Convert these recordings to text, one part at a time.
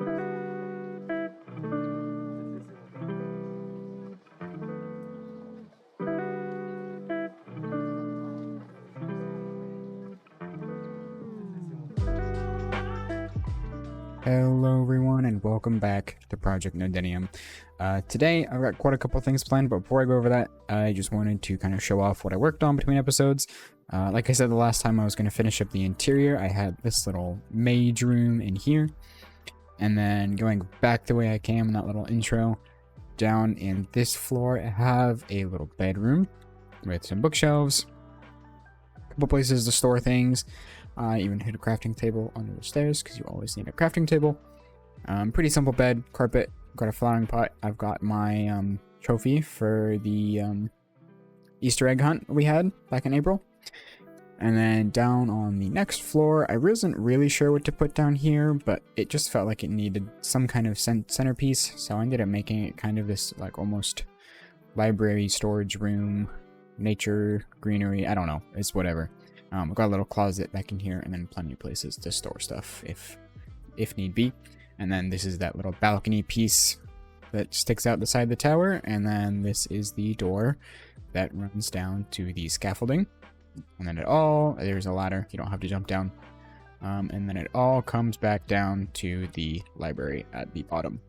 Hello everyone and welcome back to Project Nodenium. Today I've got quite a couple things planned, but before I go over that, I just wanted to kind of show off what I worked on between episodes. Like I said the last time, I was going to finish up the interior. I had this little mage room in here, and then going back the way I came in that little intro, down in this floor I have a little bedroom with some bookshelves, a couple places to store things. I even hid a crafting table under the stairs because you always need a crafting table. Pretty simple bed, carpet, got a flowering pot. I've got my trophy for the Easter egg hunt we had back in April. And then down on the next floor, I wasn't really sure what to put down here, but it just felt like it needed some kind of centerpiece. So I ended up making it kind of this like almost library storage room, nature, greenery, I don't know, it's whatever. I've got a little closet back in here, and then plenty of places to store stuff if need be. And then this is that little balcony piece that sticks out the side of the tower, and then this is the door that runs down to the scaffolding. And then there's a ladder, you don't have to jump down. And then it all comes back down to the library at the bottom.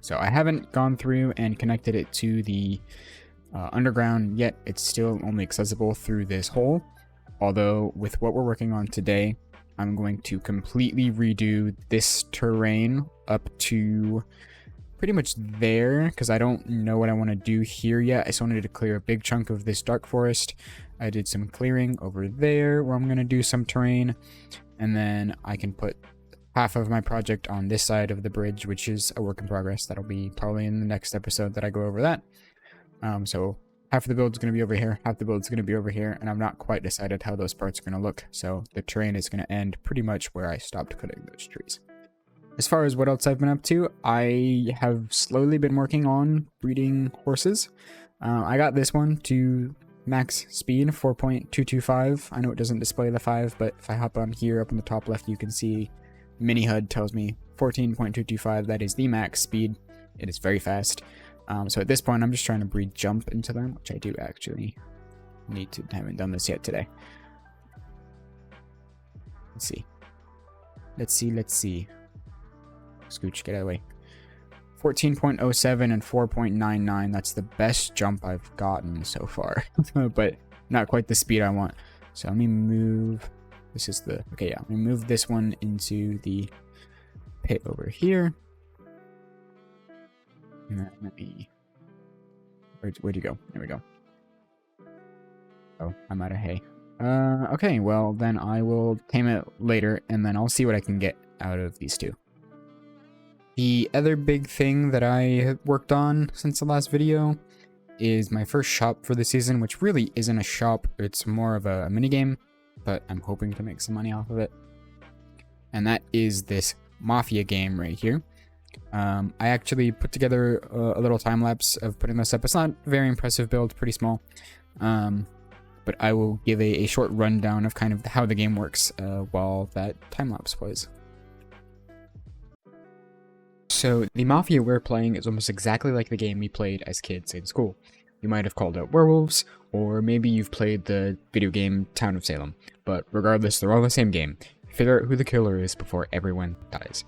So I haven't gone through and connected it to the underground yet. It's still only accessible through this hole. Although, with what we're working on today, I'm going to completely redo this terrain up to pretty much there, because I don't know what I want to do here yet. I just wanted to clear a big chunk of this dark forest. I did some clearing over there, where I'm going to do some terrain, and then I can put half of my project on this side of the bridge, which is a work in progress. That'll be probably in the next episode that I go over that. So half of the build is going to be over here, half the build is going to be over here, and I've not quite decided how those parts are going to look, so the terrain is going to end pretty much where I stopped cutting those trees. As far as what else I've been up to, I have slowly been working on breeding horses. I got this one to max speed, 4.225. I know it doesn't display the 5, but if I hop on here, up in the top left, you can see mini HUD tells me 14.225. That is the max speed. It is very fast. So at this point, I'm just trying to breed jump into them, which I do actually need to. Haven't done this yet today. Let's see. Scooch, get out of the way. 14.07 and 4.99. That's the best jump I've gotten so far, but not quite the speed I want. So let me move. This is the okay. Yeah, let me move this one into the pit over here. Let me. Where'd you go? There we go. Oh, I'm out of hay. Okay, well then I will tame it later, and then I'll see what I can get out of these two. The other big thing that I worked on since the last video is my first shop for the season, which really isn't a shop, it's more of a minigame, but I'm hoping to make some money off of it. And that is this Mafia game right here. I actually put together a little time lapse of putting this up. It's not a very impressive build, pretty small, but I will give a short rundown of kind of how the game works while that time lapse plays. So the Mafia we're playing is almost exactly like the game we played as kids in school. You might have called out werewolves, or maybe you've played the video game Town of Salem, but regardless, they're all the same game. Figure out who the killer is before everyone dies.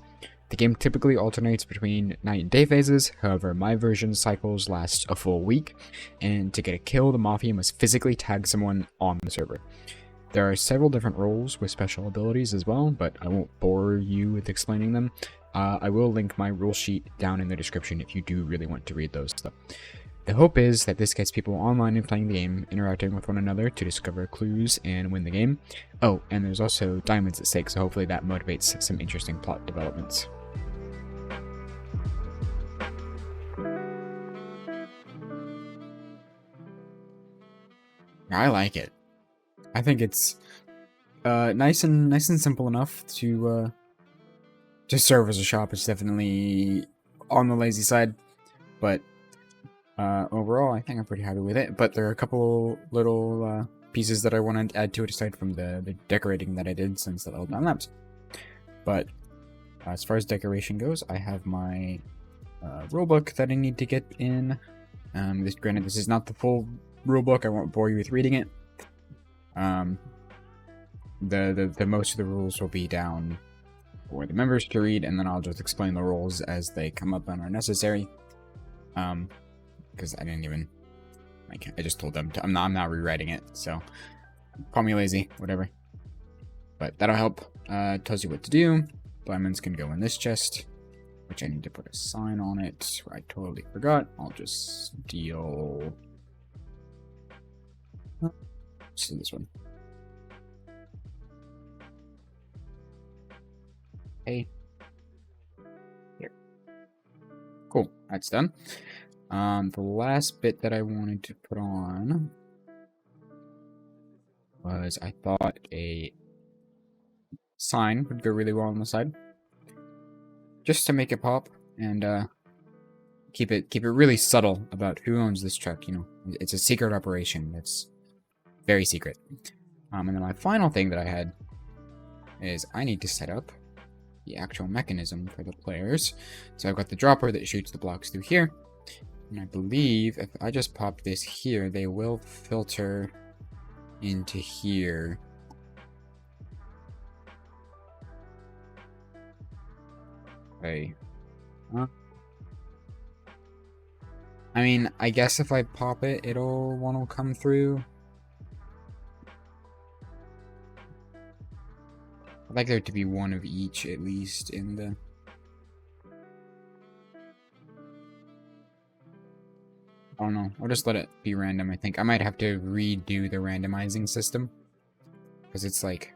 The game typically alternates between night and day phases, however my version cycles last a full week, and to get a kill the Mafia must physically tag someone on the server. There are several different roles with special abilities as well, but I won't bore you with explaining them. I will link my rule sheet down in the description if you do really want to read those though. The hope is that this gets people online and playing the game, interacting with one another to discover clues and win the game. Oh, and there's also diamonds at stake, so hopefully that motivates some interesting plot developments. I like it. I think it's nice and simple enough to serve as a shop. It's definitely on the lazy side, but overall I think I'm pretty happy with it. But there are a couple little pieces that I want to add to it aside from the decorating that I did since the old time lapse. But As far as decoration goes, I have my rulebook that I need to get in. Granted, this is not the full rulebook. I won't bore you with reading it. The most of the rules will be down for the members to read, and then I'll just explain the rules as they come up and are necessary. Because I didn't even, I just told them to, I'm not rewriting it, so call me lazy, whatever. But that'll help. Tells you what to do. Diamonds can go in this chest, which I need to put a sign on it. I totally forgot. I'll just steal. Let's do this one. Hey. Here. Cool. That's done. The last bit that I wanted to put on was I thought a sign would go really well on the side, just to make it pop and keep it really subtle about who owns this truck. You know, it's a secret operation. It's very secret. And then my final thing that I had is I need to set up the actual mechanism for the players. So I've got the dropper that shoots the blocks through here. And I believe if I just pop this here, they will filter into here. Okay. I mean, I guess if I pop it, one will come through. I'd like there to be one of each at least in the... I don't know. I'll just let it be random, I think. I might have to redo the randomizing system, because it's like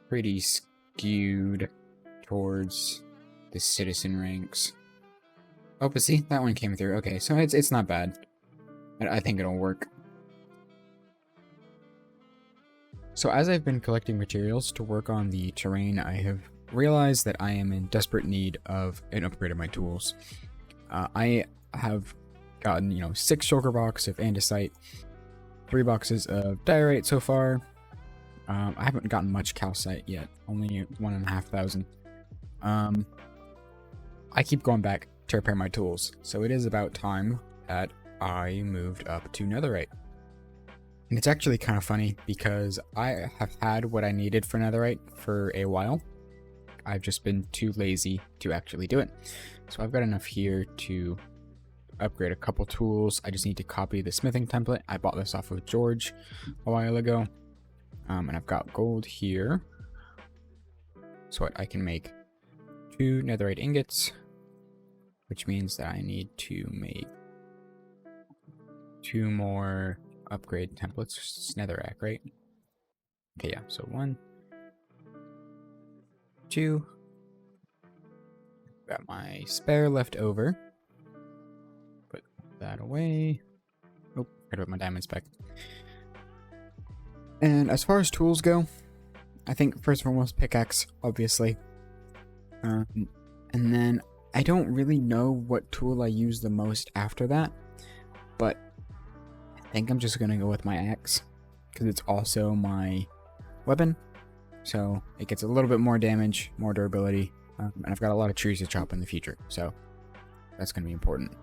pretty skewed towards the citizen ranks. Oh, but see, that one came through. Okay, so it's not bad. I think it'll work. So as I've been collecting materials to work on the terrain, I have realized that I am in desperate need of an upgrade of my tools. I have gotten, 6 shulker box of andesite, 3 boxes of diorite so far. I haven't gotten much calcite yet, only 1,500. I keep going back to repair my tools, so it is about time that I moved up to netherite. And it's actually kind of funny because I have had what I needed for netherite for a while. I've just been too lazy to actually do it. So I've got enough here to upgrade a couple tools. I just need to copy the smithing template. I bought this off of George a while ago. And I've got gold here. So I can make 2 netherite ingots, which means that I need to make 2 more upgrade templates. It's netherrack, right? Okay, yeah, so 1, 2. Got my spare left over. Put that away. Oh, gotta put my diamonds back. And as far as tools go, I think first and foremost pickaxe, obviously. And then I don't really know what tool I use the most after that, but I think I'm just gonna go with my axe because it's also my weapon, so it gets a little bit more damage, more durability, and I've got a lot of trees to chop in the future, so that's gonna be important.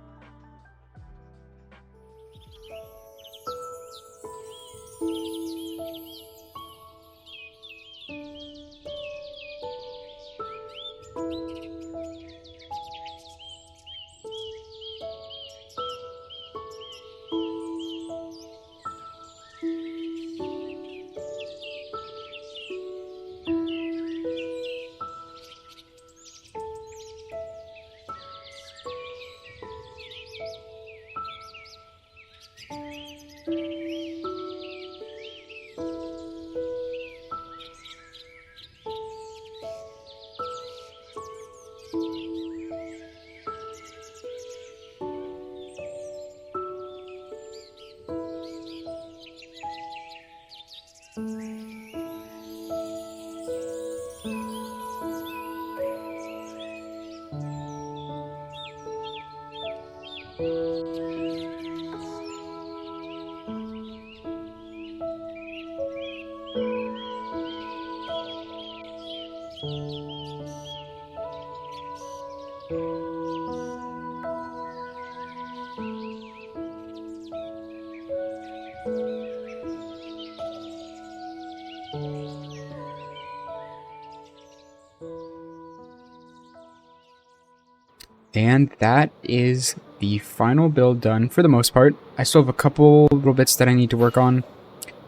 And that is the final build done for the most part. I still have a couple little bits that I need to work on,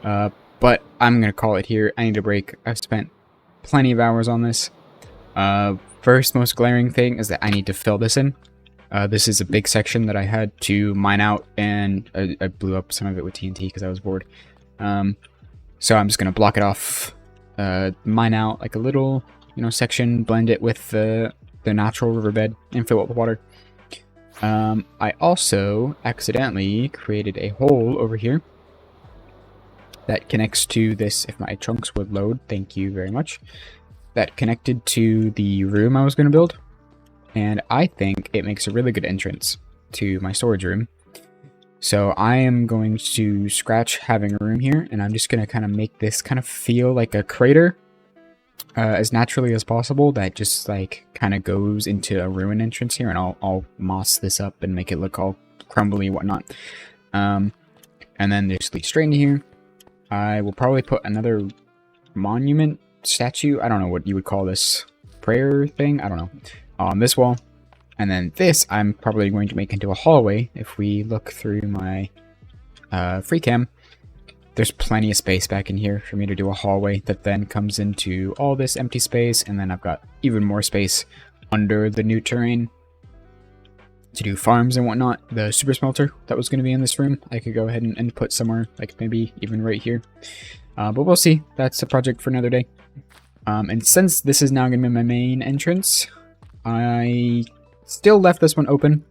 but I'm going to call it here. I need a break. I've spent plenty of hours on this. First most glaring thing is that I need to fill this in. This is a big section that I had to mine out, and I blew up some of it with TNT because I was bored. So I'm just going to block it off, mine out like a little, section, blend it with the natural riverbed, and fill it with water. I also accidentally created a hole over here that connects to this, if my chunks would load, thank you very much, that connected to the room I was going to build, and I think it makes a really good entrance to my storage room. So I am going to scratch having a room here, and I'm just going to kind of make this kind of feel like a crater, as naturally as possible, that just like kind of goes into a ruin entrance here, and I'll moss this up and make it look all crumbly and whatnot. And then just lead straight into here. I will probably put another monument statue, I don't know what you would call this, prayer thing, I don't know, on this wall. And then this I'm probably going to make into a hallway. If we look through my free cam, there's plenty of space back in here for me to do a hallway that then comes into all this empty space, and then I've got even more space under the new terrain to do farms and whatnot. The super smelter that was going to be in this room, I could go ahead and put somewhere, like maybe even right here. But we'll see. That's a project for another day. And since this is now going to be my main entrance, I still left this one open,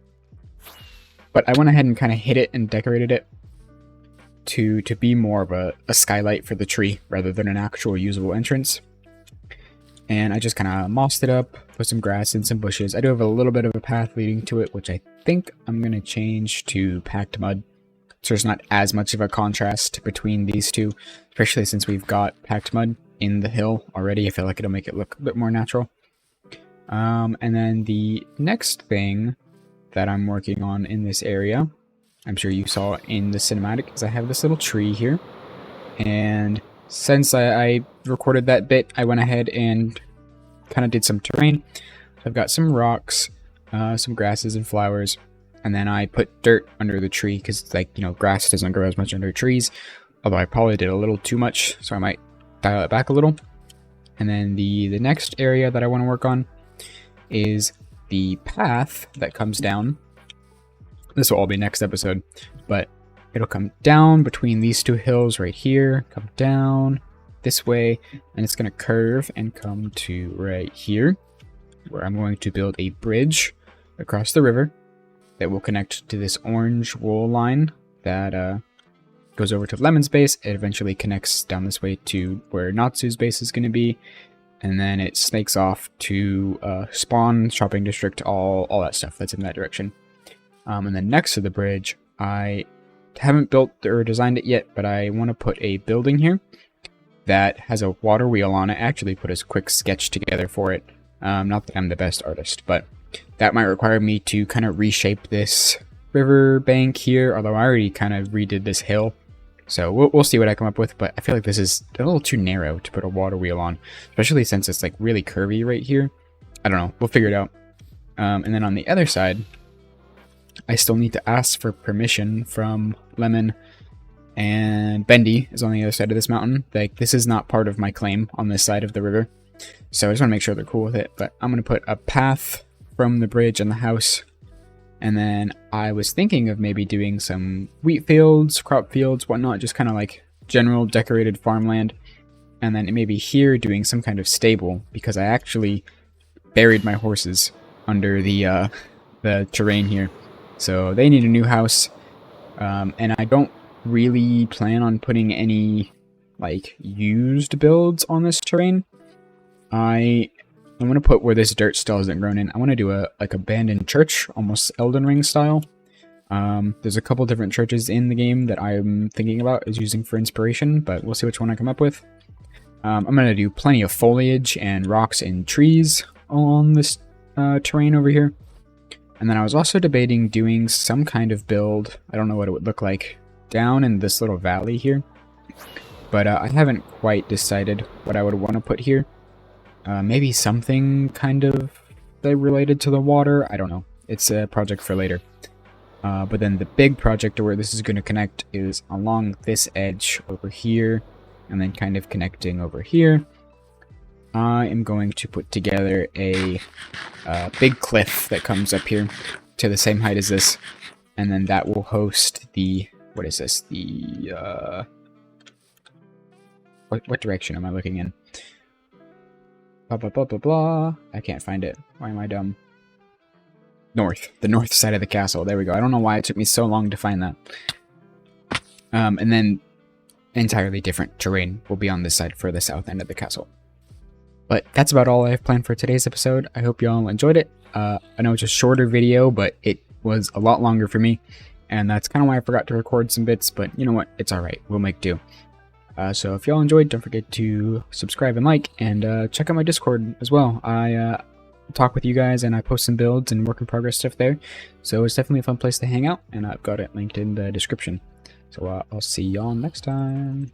but I went ahead and kind of hid it and decorated it to be more of a skylight for the tree rather than an actual usable entrance. And I just kind of mossed it up, put some grass and some bushes. I do have a little bit of a path leading to it, which I think I'm going to change to packed mud, so there's not as much of a contrast between these two, especially since we've got packed mud in the hill already. I feel like it'll make it look a bit more natural. And then the next thing that I'm working on in this area, I'm sure you saw in the cinematic, is I have this little tree here, and since I recorded that bit, I went ahead and kind of did some terrain. I've got some rocks, some grasses and flowers, and then I put dirt under the tree because, like, grass doesn't grow as much under trees, although I probably did a little too much, so I might dial it back a little. And then the next area that I want to work on is the path that comes down. This will all be next episode, but it'll come down between these two hills right here, come down this way, and it's going to curve and come to right here, where I'm going to build a bridge across the river that will connect to this orange wool line that goes over to Lemon's base. It eventually connects down this way to where Natsu's base is going to be, and then it snakes off to Spawn, Shopping District, all that stuff that's in that direction. And then next to the bridge, I haven't built or designed it yet, but I want to put a building here that has a water wheel on it. I actually put a quick sketch together for it. Not that I'm the best artist, but that might require me to kind of reshape this river bank here, although I already kind of redid this hill. So we'll see what I come up with, but I feel like this is a little too narrow to put a water wheel on, especially since it's like really curvy right here. I don't know, we'll figure it out. And then on the other side, I still need to ask for permission from Lemon, and Bendy is on the other side of this mountain. Like, this is not part of my claim on this side of the river, so I just want to make sure they're cool with it. But I'm going to put a path from the bridge and the house, and then I was thinking of maybe doing some wheat fields, crop fields, whatnot, just kind of like general decorated farmland, and then maybe here doing some kind of stable, because I actually buried my horses under the terrain here. So they need a new house, and I don't really plan on putting any like used builds on this terrain. I'm gonna put where this dirt still isn't grown in. I want to do a like abandoned church, almost Elden Ring style. There's a couple different churches in the game that I'm thinking about as using for inspiration, but we'll see which one I come up with. I'm gonna do plenty of foliage and rocks and trees on this terrain over here. And then I was also debating doing some kind of build, I don't know what it would look like, down in this little valley here. But I haven't quite decided what I would want to put here. Maybe something kind of related to the water, I don't know. It's a project for later. But then the big project where this is going to connect is along this edge over here, and then kind of connecting over here. I am going to put together a big cliff that comes up here to the same height as this, and then that will host the, what is this, the, what direction am I looking in? Blah, blah, blah, blah, blah. I can't find it. Why am I dumb? North. The north side of the castle. There we go. I don't know why it took me so long to find that. And then entirely different terrain will be on this side for the south end of the castle. But that's about all I have planned for today's episode. I hope you all enjoyed it. I know it's a shorter video, but it was a lot longer for me. And that's kind of why I forgot to record some bits, but you know what? It's alright. We'll make do. So if y'all enjoyed, don't forget to subscribe and like, and check out my Discord as well. I talk with you guys, and I post some builds and work in progress stuff there. So it's definitely a fun place to hang out, and I've got it linked in the description. So I'll see y'all next time.